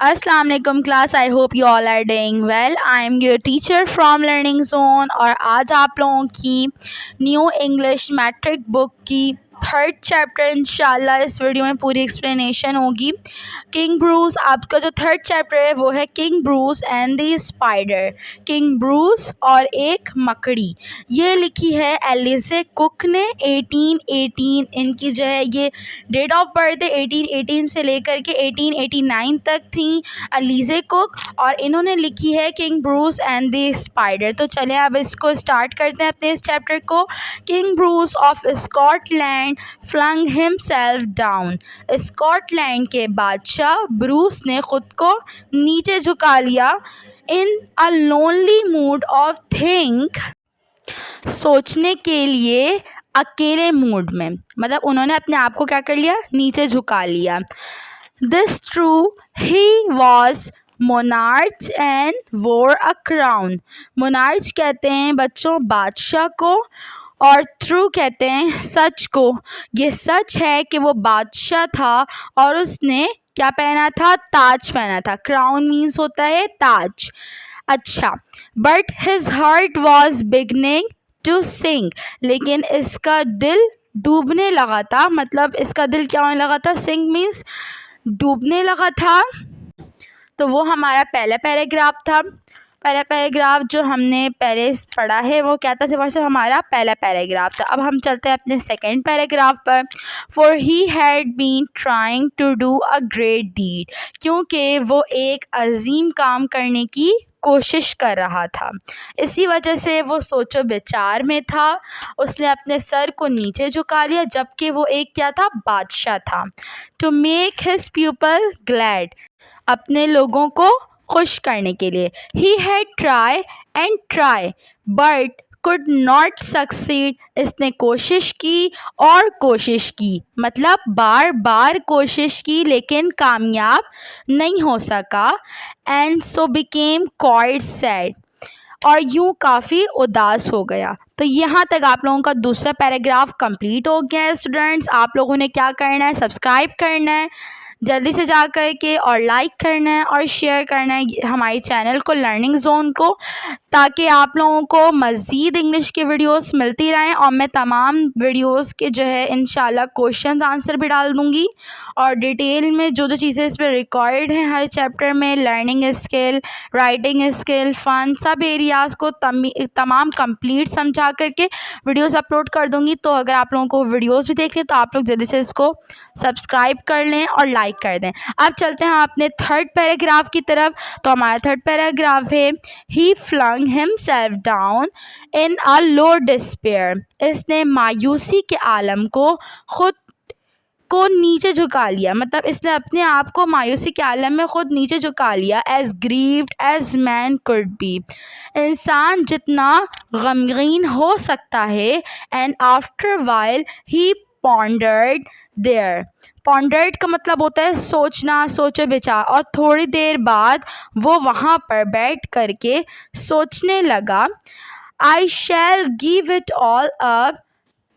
अस्सलाम वालेकुम class. I hope you all are doing well. I am your teacher from Learning Zone और आज आप लोगों की न्यू इंग्लिश मैट्रिक बुक की थर्ड चैप्टर इंशाल्लाह इस वीडियो में पूरी एक्सप्लेनेशन होगी। किंग ब्रूस, आपका जो थर्ड चैप्टर है वो है king Bruce and the spider. King Bruce और एक मकड़ी, ये लिखी है एलिसे कुक ने 1818। इनकी जो है ये डेट ऑफ बर्थ है 1818 से लेकर के 1889 तक थी एलिसे कुक, और इन्होंने लिखी है king Bruce and the spider. तो चलें अब इसको स्टार्ट करते हैं अपने इस चैप्टर को। King Bruce of Scotland flung himself down. Scotland के बादशाह ब्रूस ने खुद को नीचे झुका लिया। In a lonely mood of think, सोचने के लिए अकेले मूड में, मतलब उन्होंने अपने आप को क्या कर लिया, नीचे झुका लिया। This true he was monarch and वोर अ क्राउन। मोनार्च कहते हैं बच्चों बादशाह को, और ट्रू कहते हैं सच को। ये सच है कि वो बादशाह था और उसने क्या पहना था, ताज पहना था। क्राउन मीन्स होता है ताज। अच्छा, but his heart was beginning to sink, लेकिन इसका दिल डूबने लगा था। मतलब इसका दिल क्या होने लगा था, सिंक मीन्स डूबने लगा था। तो वो हमारा पहला पैराग्राफ था। पहला पैराग्राफ जो हमने पहले पढ़ा है वो क्या था, सिर्फ हमारा पहला पैराग्राफ था। अब हम चलते हैं अपने सेकंड पैराग्राफ पर। For he had been trying to do a great deed, क्योंकि वो एक अजीम काम करने की कोशिश कर रहा था, इसी वजह से वो सोचो विचार में था। उसने अपने सर को नीचे झुका लिया, जबकि वो एक क्या था, बादशाह था। To make his people glad, अपने लोगों को खुश करने के लिए। He had try and try but could not succeed, इसने कोशिश की और कोशिश की, मतलब बार बार कोशिश की लेकिन कामयाब नहीं हो सका। And so became quite sad, और यूँ काफ़ी उदास हो गया। तो यहाँ तक आप लोगों का दूसरा पैराग्राफ कंप्लीट हो गया है। स्टूडेंट्स, आप लोगों ने क्या करना है, सब्सक्राइब करना है जल्दी से जा कर के, और लाइक करना है और शेयर करना है हमारे चैनल को, लर्निंग जोन को, ताकि आप लोगों को मज़ीद इंग्लिश के वीडियोस मिलती रहें। और मैं तमाम वीडियोस के जो है इंशाल्लाह क्वेश्चंस आंसर भी डाल दूँगी, और डिटेल में जो जो चीज़ें इस पर रिकॉर्ड हैं हर चैप्टर में, लर्निंग स्किल, राइटिंग स्किल, फ़न, सब एरियाज़ को तमाम कंप्लीट समझा करके वीडियोस अपलोड कर दूँगी। तो अगर आप लोगों को वीडियोस भी देखने तो आप लोग जल्दी से इसको सब्सक्राइब कर लें और लाइक कर दें। अब चलते हैं अपने थर्ड पैराग्राफ की तरफ। तो हमारा थर्ड पैराग्राफ है he flung himself down in a low despair, इसने मायूसी के आलम को खुद को नीचे झुका लिया, मतलब इसने अपने आप को मायूसी के आलम में खुद नीचे झुका लिया। As grieved as man could be, इंसान जितना गमगीन हो सकता है। And after while he pondered there, pondered का मतलब होता है सोचना, सोचो विचार, और थोड़ी देर बाद वो वहाँ पर बैठ करके सोचने लगा। I shall give it all up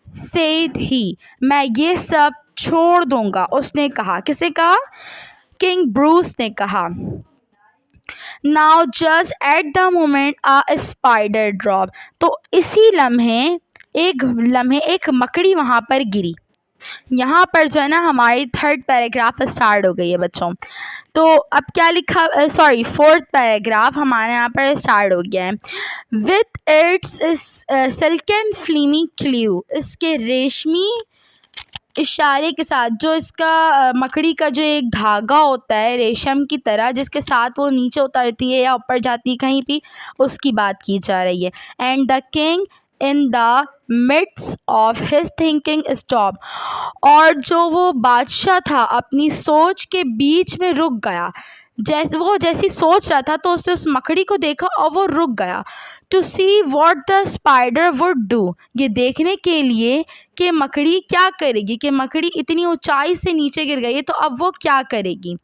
said he, मैं ये सब छोड़ दूंगा, उसने कहा। किसने कहा, किंग ब्रूस ने कहा। Now just at the moment a spider drop, तो इसी लम्हे एक मकड़ी वहाँ पर गिरी। यहाँ पर जो है ना हमारी थर्ड पैराग्राफ स्टार्ट हो गई है बच्चों। तो अब क्या लिखा, सॉरी फोर्थ पैराग्राफ हमारे यहाँ पर स्टार्ट हो गया है। विथ इट्स सिल्कन फ्लीमी क्ल्यू, इसके रेशमी इशारे के साथ, जो इसका मकड़ी का जो एक धागा होता है रेशम की तरह, जिसके साथ वो नीचे उतरती है या ऊपर जाती है कहीं भी, उसकी बात की जा रही है। And the king in the midst of his thinking stop, और जो वो बादशाह था अपनी सोच के बीच में रुक गया। जैसी सोच रहा था तो उसने उस मकड़ी को देखा और वो रुक गया। To see what the spider would do, ये देखने के लिए कि मकड़ी क्या करेगी, कि मकड़ी इतनी ऊंचाई से नीचे गिर गई है तो अब वो क्या करेगी।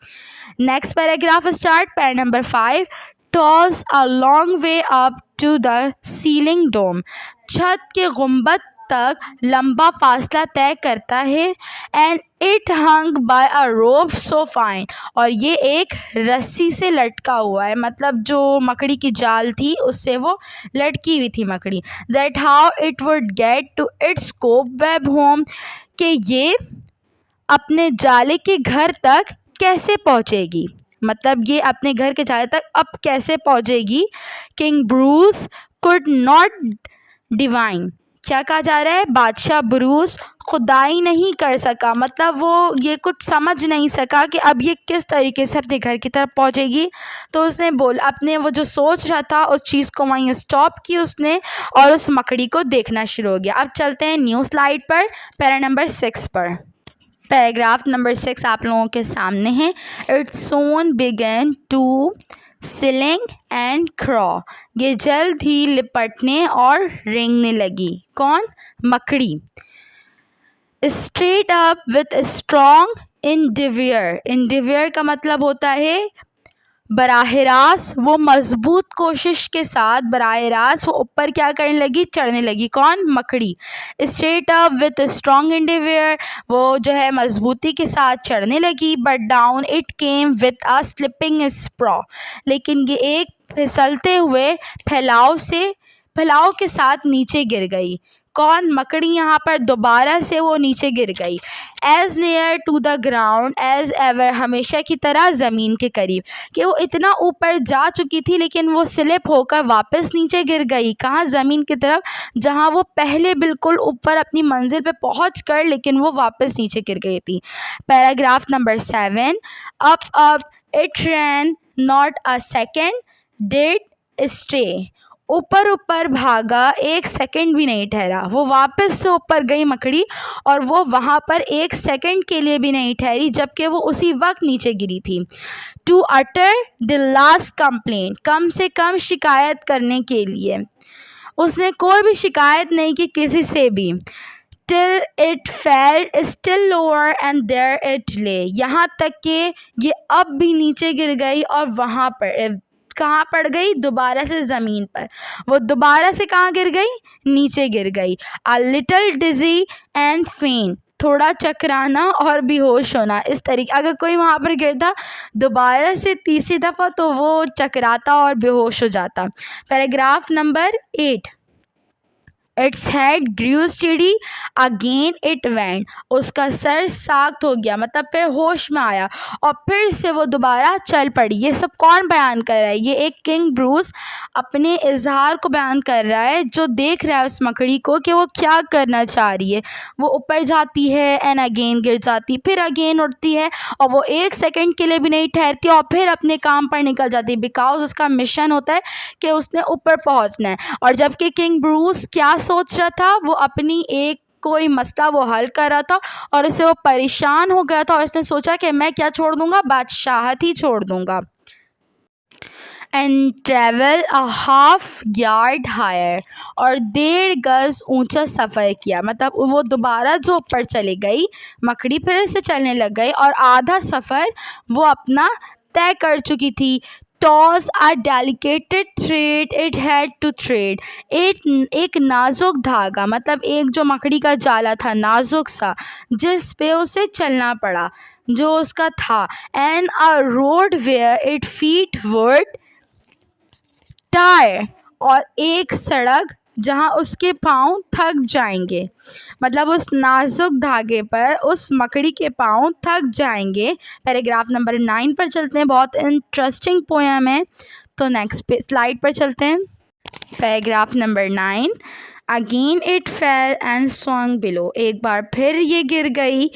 Next paragraph start, para number 5। Toss a long way up to the ceiling dome, छत के गुंबद तक लंबा फासला तय करता है। And it hung by a rope so fine, और ये एक रस्सी से लटका हुआ है, मतलब जो मकड़ी की जाल थी उससे वो लटकी हुई थी मकड़ी। That how it would get to its cobweb home, कि ये अपने जाले के घर तक कैसे पहुंचेगी, मतलब ये अपने घर के जाले तक अब कैसे पहुंचेगी। King Bruce could not divine, क्या कहा जा रहा है, बादशाह ब्रूस खुदाई नहीं कर सका, मतलब वो ये कुछ समझ नहीं सका कि अब ये किस तरीके से अपने घर की तरफ पहुंचेगी। तो उसने अपने वो जो सोच रहा था उस चीज़ को वहीं स्टॉप की उसने, और उस मकड़ी को देखना शुरू हो गया। अब चलते हैं न्यू स्लाइड पर, पैरा नंबर 6 पर। पैराग्राफ नंबर 6 आप लोगों के सामने है। Its soon began to cling and crawl, ये जल्द ही लिपटने और रेंगने लगी। कौन, मकड़ी। Straight up with strong endeavour, endeavour का मतलब होता है बराह रास्त, वो मजबूत कोशिश के साथ बराह रास्त वो ऊपर क्या करने लगी, चढ़ने लगी। कौन, मकड़ी। Straight up with strong endeavour, वो जो है मजबूती के साथ चढ़ने लगी। But down it came with a slipping sprawl, लेकिन ये एक फिसलते हुए फैलाव के साथ नीचे गिर गई। कौन, मकड़ी। यहाँ पर दोबारा से वो नीचे गिर गई। As near to the ground as ever, हमेशा की तरह ज़मीन के करीब, कि वो इतना ऊपर जा चुकी थी लेकिन वो स्लिप होकर वापस नीचे गिर गई। कहाँ, ज़मीन की तरफ, जहाँ वो पहले बिल्कुल ऊपर अपनी मंजिल पे पहुँच कर लेकिन वो वापस नीचे गिर गई थी। Paragraph number 7। Up it ran not a second did stay, ऊपर ऊपर भागा, एक सेकंड भी नहीं ठहरा। वो वापस से ऊपर गई मकड़ी, और वो वहाँ पर एक सेकंड के लिए भी नहीं ठहरी, जबकि वो उसी वक्त नीचे गिरी थी। To utter the last complaint, कम से कम शिकायत करने के लिए। उसने कोई भी शिकायत नहीं की किसी से भी। Till it fell still lower and there it lay, यहाँ तक कि ये अब भी नीचे गिर गई और वहाँ पर कहाँ पड़ गई, दोबारा से ज़मीन पर। वो दोबारा से कहाँ गिर गई, नीचे गिर गई। अ लिटल डिजी एंड फेंट, थोड़ा चकराना और बेहोश होना। इस तरीके अगर कोई वहाँ पर गिरता दोबारा से तीसरी दफ़ा तो वो चकराता और बेहोश हो जाता। Paragraph number 8। Its head grew steady again it went, उसका सर साख्त हो गया, मतलब फिर होश में आया और फिर से वो दोबारा चल पड़ी। ये सब कौन बयान कर रहा है, ये एक किंग ब्रूस अपने इजहार को बयान कर रहा है, जो देख रहा है उस मकड़ी को कि वो क्या करना चाह रही है। वो ऊपर जाती है एंड अगेन गिर जाती, फिर अगेन उठती है, और वो एक सेकंड के लिए भी नहीं ठहरती और फिर अपने काम पर निकल जाती, बिकॉज उसका मिशन होता है कि उसने ऊपर पहुंचना है। और जबकि किंग ब्रूस क्या सोच रहा था, वो अपनी एक कोई मसला वो हल कर रहा था और उससे वो परेशान हो गया था, और उसने सोचा कि मैं क्या छोड़ दूंगा, बादशाहत ही छोड़ दूंगा। And travel a half yard higher, और 1.5 गज ऊंचा सफ़र किया, मतलब वो दोबारा जो ऊपर चली गई मकड़ी, फिर से चलने लग गई और आधा सफ़र वो अपना तय कर चुकी थी। Toss a delicate thread it had to thread, एक नाजुक धागा, मतलब एक जो मकड़ी का जाला था नाजुक सा, जिस पे उसे चलना पड़ा, जो उसका था। And a road where its feet would tire, और एक सड़क जहाँ उसके पाँव थक जाएंगे, मतलब उस नाजुक धागे पर उस मकड़ी के पाँव थक जाएंगे। पैराग्राफ नंबर 9 पर चलते हैं, बहुत इंटरेस्टिंग पोएम है, तो नेक्स्ट स्लाइड पर चलते हैं। Paragraph number 9। Again it fail and swung below, एक बार फिर ये गिर गई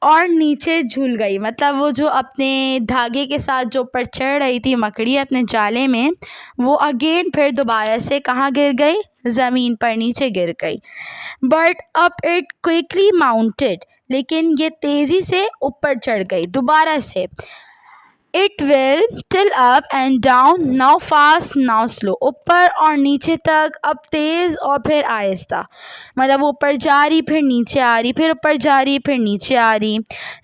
और नीचे झूल गई, मतलब वो जो अपने धागे के साथ जो ऊपर चढ़ रही थी मकड़ी अपने जाले में, वो अगेन फिर दोबारा से कहाँ गिर गई, ज़मीन पर नीचे गिर गई। But up it quickly mounted, लेकिन ये तेज़ी से ऊपर चढ़ गई दोबारा से। It will till up and down, now fast now slow, ऊपर और नीचे तक, अब तेज़ और फिर आहिस्ता, मतलब ऊपर जा रही फिर नीचे आ रही, फिर ऊपर जा रही फिर नीचे आ रही।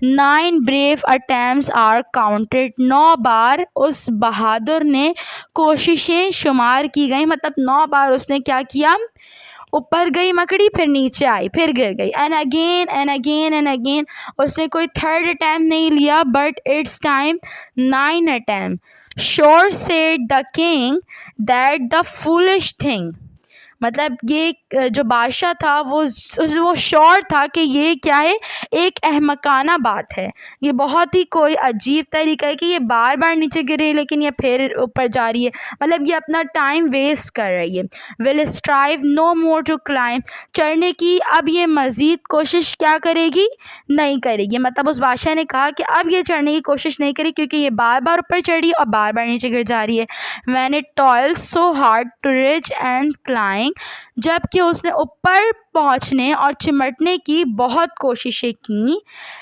9 ब्रेव अटैम्प्ट्स आर काउंटेड, 9 बार उस बहादुर ने कोशिशें शुमार की गई, मतलब 9 बार उसने क्या किया, ऊपर गई मकड़ी, फिर नीचे आई, फिर गिर गई, and again and again and again. उसने कोई थर्ड अटैम्प्ट नहीं लिया, but it's time 9 attempt. Sure said the king that the foolish thing, मतलब ये जो बादशाह था वो श्योर था कि ये क्या है, एक अहमकाना बात है, ये बहुत ही कोई अजीब तरीका है कि ये बार बार नीचे गिरे लेकिन ये फिर ऊपर जा रही है, मतलब ये अपना टाइम वेस्ट कर रही है। Will strive no more to climb, चढ़ने की अब ये मज़ीद कोशिश क्या करेगी, नहीं करेगी। मतलब उस बादशाह ने कहा कि अब ये चढ़ने की कोशिश नहीं करेगी क्योंकि ये बार बार ऊपर चढ़ी और बार बार नीचे गिर जा रही है। When it toils so hard to reach and climb, जबकि उसने ऊपर पहुंचने और चिमटने की बहुत कोशिशें की,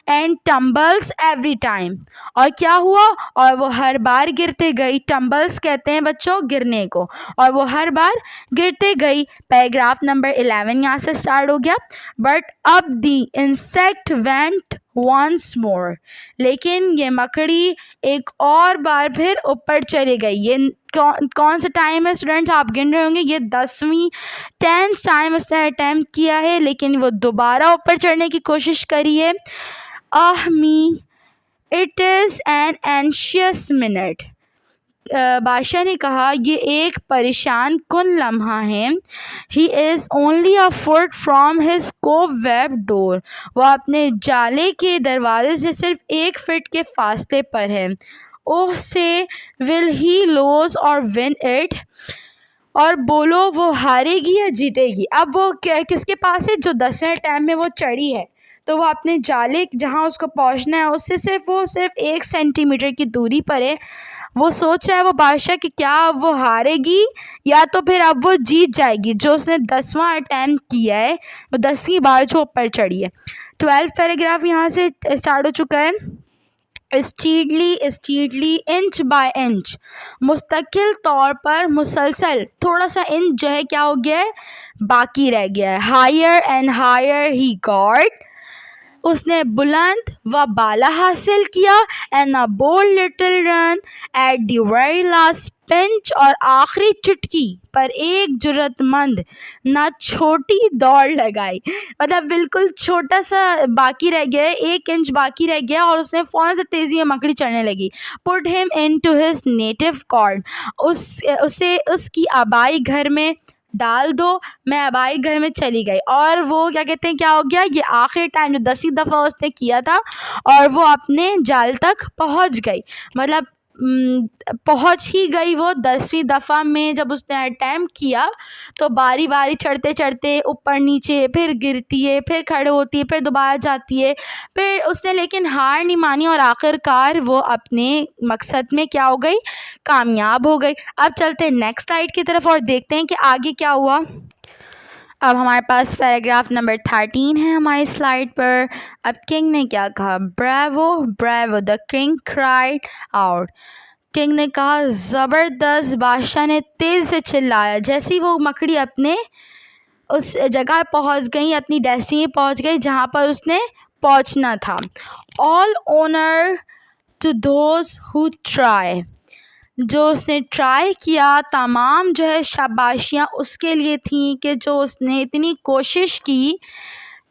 एंड टम्बल्स एवरी टाइम, और क्या हुआ, और वो हर बार गिरते गई। टम्बल्स कहते हैं बच्चों गिरने को, और वो हर बार गिरते गई। पैराग्राफ नंबर 11 यहाँ से स्टार्ट हो गया। बट अब दी इंसेक्ट वेंट वंस मोर, लेकिन ये मकड़ी एक और बार फिर ऊपर चली गई। ये कौन सा टाइम है स्टूडेंट्स, आप गिन रहे होंगे, ये 10वीं 10th टाइम उसने अटैम्प्ट किया है, लेकिन वो दोबारा ऊपर चढ़ने की कोशिश करी है। Ah me, it is an anxious minute, बादशाह ने कहा ये एक परेशान कुन लम्हा है। He is only a foot from his cobweb door, वह अपने जाले के दरवाजे से सिर्फ 1 फीट के फासले पर है। ओह से विल ही लूज और विन इट, और बोलो वो हारेगी या जीतेगी। अब वो किसके पास है, जो 10वें अटैम्प्ट में वो चढ़ी है, तो वो अपने जाले जहाँ उसको पहुँचना है उससे सिर्फ 1 सेंटीमीटर की दूरी पर है। वो सोच रहा है वो बादशाह कि क्या अब वो हारेगी या तो फिर अब वो जीत जाएगी, जो उसने 10वां अटैम्प्ट किया है, वो 10वीं बार जो ऊपर चढ़ी है। 12th पैराग्राफ यहाँ से स्टार्ट हो चुका है। स्टीडली इंच बाय इंच, मुस्तकिल तौर पर मुसलसल थोड़ा सा इंच जो है क्या हो गया है, बाकी रह गया है। Higher and higher he got, उसने बुलंद व बाला हासिल किया। And a bold little run at the very last pinch, और आखिरी चुटकी पर एक जुर्रतमंद ना छोटी दौड़ लगाई, मतलब बिल्कुल छोटा सा बाकी रह गया है, 1 इंच बाकी रह गया, और उसने फ़ौरन से तेज़ी में मकड़ी चढ़ने लगी। Put him into his native cord, उसे उसकी आबाई घर में डाल दो। मैं आबाई घर में चली गई, और वो क्या कहते हैं क्या हो गया, ये आखिरी टाइम जो 10वीं दफ़ा उसने किया था, और वो अपने जाल तक पहुंच गई, मतलब पहुंच ही गई वो 10वीं दफ़ा में। जब उसने अटैम्प्ट किया तो बारी बारी चढ़ते चढ़ते ऊपर नीचे, फिर गिरती है, फिर खड़े होती है, फिर दोबारा जाती है, फिर उसने लेकिन हार नहीं मानी, और आखिरकार वो अपने मकसद में क्या हो गई, कामयाब हो गई। अब चलते हैं नेक्स्ट स्लाइड की तरफ और देखते हैं कि आगे क्या हुआ। अब हमारे पास पैराग्राफ नंबर 13 है हमारी स्लाइड पर। अब किंग ने क्या कहा, Bravo Bravo the king cried out, king ने कहा ज़बरदस्त, बादशाह ने तेज़ से चिल्लाया। जैसे ही वो मकड़ी अपने उस जगह पहुंच गई, अपनी डेस्टिनी पहुंच गई जहां पर उसने पहुंचना था। All honour to those who try, जो उसने ट्राई किया, तमाम जो है शाबाशियाँ उसके लिए थी कि जो उसने इतनी कोशिश की।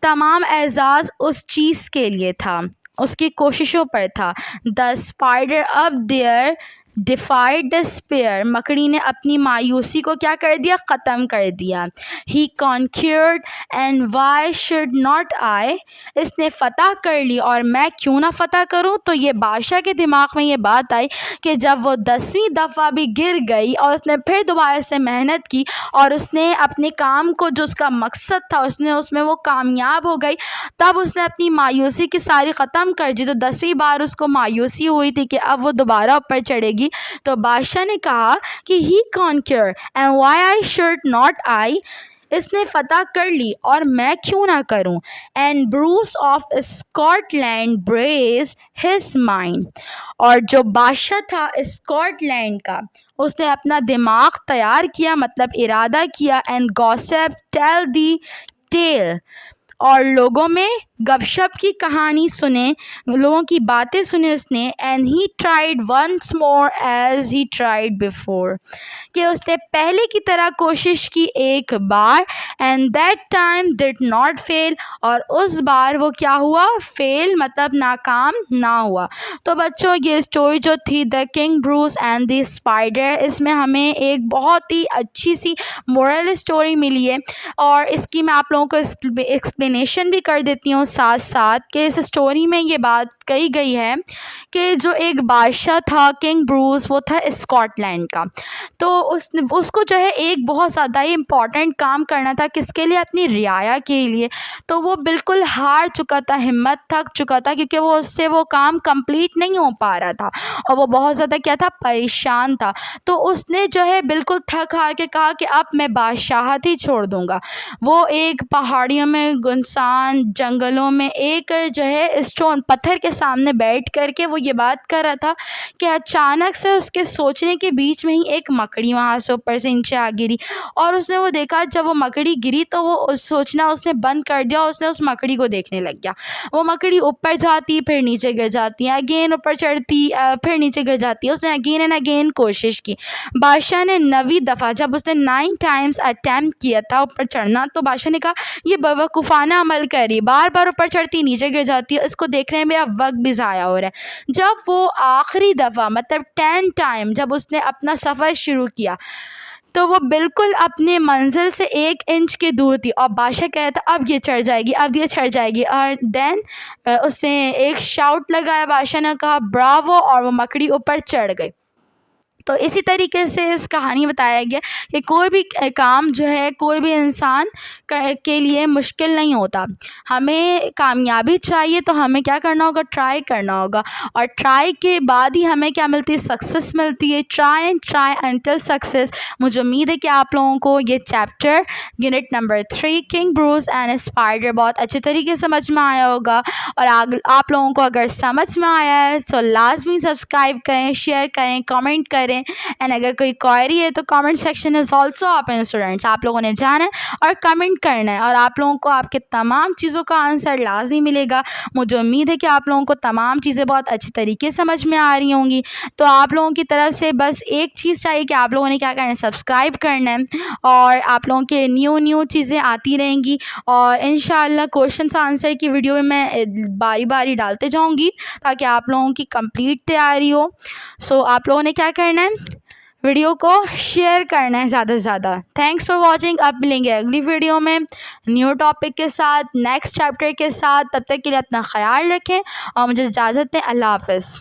तमाम एजाज़ उस चीज़ के लिए था, उसकी कोशिशों पर था। The spider up there defied despair, मकड़ी ने अपनी मायूसी को क्या कर दिया, ख़त्म कर दिया। ही कॉन्क्यूर्ड and why should not I, इसने फ़तह कर ली और मैं क्यों ना फ़तह करूं। तो ये बादशाह के दिमाग में ये बात आई कि जब वो 10वीं दफ़ा भी गिर गई और उसने फिर दोबारा से मेहनत की और उसने अपने काम को, जो उसका मकसद था, उसने उसमें वो कामयाब हो गई, तब उसने अपनी मायूसी की सारी ख़त्म कर दी। तो 10वीं बार उसको मायूसी हुई थी कि अब वो दोबारा ऊपर चढ़ेगी। तो बादशाह ने कहा कि he conquer and why I should not I, इसने फतह कर ली और मैं क्यों ना करूं। And Bruce of Scotland brace his mind, और जो बादशाह था स्कॉटलैंड का, उसने अपना दिमाग तैयार किया, मतलब इरादा किया। And gossip tell the tale, और लोगों में गपशप की कहानी सुने, लोगों की बातें सुने उसने। And he tried once more as he tried before, कि उसने पहले की तरह कोशिश की एक बार। And that time did not fail, और उस बार वो क्या हुआ, फेल मतलब नाकाम ना हुआ। तो बच्चों ये स्टोरी जो थी the king Bruce and the spider, इसमें हमें एक बहुत ही अच्छी सी मोरल स्टोरी मिली है। और इसकी मैं आप लोगों को एक्सप्लेनेशन भी कर देती हूँ साथ साथ, कि इस स्टोरी में ये बात कही गई है कि जो एक बादशाह था किंग ब्रूस, वो था स्कॉटलैंड का। तो उसको जो है एक बहुत ज़्यादा ही इम्पॉर्टेंट काम करना था, किसके लिए, अपनी रियाया के लिए। तो वो बिल्कुल हार चुका था, हिम्मत थक चुका था, क्योंकि उससे वो काम कंप्लीट नहीं हो पा रहा था और वो बहुत ज़्यादा क्या था, परेशान था। तो उसने जो है बिल्कुल थक हार के कहा कि अब मैं बादशाहत ही छोड़ दूँगा। वो एक पहाड़ियों में, गुनसान जंगलों में एक जो है स्टोन पत्थर के सामने बैठ कर के वो ये बात कर रहा था कि अचानक से उसके सोचने के बीच में ही एक मकड़ी वहाँ से ऊपर से नीचे आ गिरी। और उसने वो देखा, जब वो मकड़ी गिरी तो वो सोचना उसने बंद कर दिया, उसने उस मकड़ी को देखने लग गया। वो मकड़ी ऊपर जाती, फिर नीचे गिर जाती है, अगेन ऊपर चढ़ती, फिर नीचे गिर जाती है। उसने अगेन एंड अगेन कोशिश की। बादशाह ने 9वीं दफ़ा, जब उसने 9 टाइम्स अटैम्प्ट किया था ऊपर चढ़ना, तो बादशाह ने कहा ये बेवकूफ़ाना अमल कर रही, बार बार ऊपर चढ़ती नीचे गिर जाती है, इसको देखने में मेरा वक्त भी ज़ाया हो रहा है। जब वो आखिरी दफ़ा मतलब 10 टाइम जब उसने अपना सफ़र शुरू किया, तो वो बिल्कुल अपने मंजिल से 1 इंच की दूर थी और बादशाह कह रहा था अब ये चढ़ जाएगी, अब ये चढ़ जाएगी। और देन उसने एक शाउट लगाया, बादशाह ने कहा ब्रावो, और वो मकड़ी ऊपर चढ़ गई। तो इसी तरीके से इस कहानी बताया गया कि कोई भी काम जो है, कोई भी इंसान के लिए मुश्किल नहीं होता। हमें कामयाबी चाहिए तो हमें क्या करना होगा, ट्राई करना होगा, और ट्राई के बाद ही हमें क्या मिलती है, सक्सेस मिलती है। Try and try until success. मुझे उम्मीद है कि आप लोगों को ये chapter unit number 3 king Bruce and spider बहुत अच्छे तरीके से समझ में आया होगा। और आप लोगों को अगर समझ में आया है तो लाजमी सब्सक्राइब करें, शेयर करें, कमेंट करें। एंड अगर कोई क्वेरी है तो comment section is also open students, आप लोगों ने जाना है और कमेंट करना है, और आप लोगों को आपके तमाम चीज़ों का आंसर लाजमी मिलेगा। मुझे उम्मीद है कि आप लोगों को तमाम चीज़ें बहुत अच्छे तरीके से समझ में आ रही होंगी। तो आप लोगों की तरफ से बस एक चीज़ चाहिए कि आप लोगों ने क्या करना है, सब्सक्राइब करना है, और आप लोगों के न्यू चीज़ें आती रहेंगी। और इंशाअल्लाह क्वेश्चन आंसर की वीडियो में मैं बारी बारी डालते जाऊँगी ताकि आप लोगों की कंप्लीट तैयारी हो। सो आप लोगों ने क्या करना है, वीडियो को शेयर करना है ज़्यादा से ज़्यादा। Thanks for watching. अब मिलेंगे अगली वीडियो में न्यू टॉपिक के साथ, नेक्स्ट चैप्टर के साथ। तब तक के लिए अपना ख्याल रखें और मुझे इजाज़त दें। अल्लाह हाफ़िज़।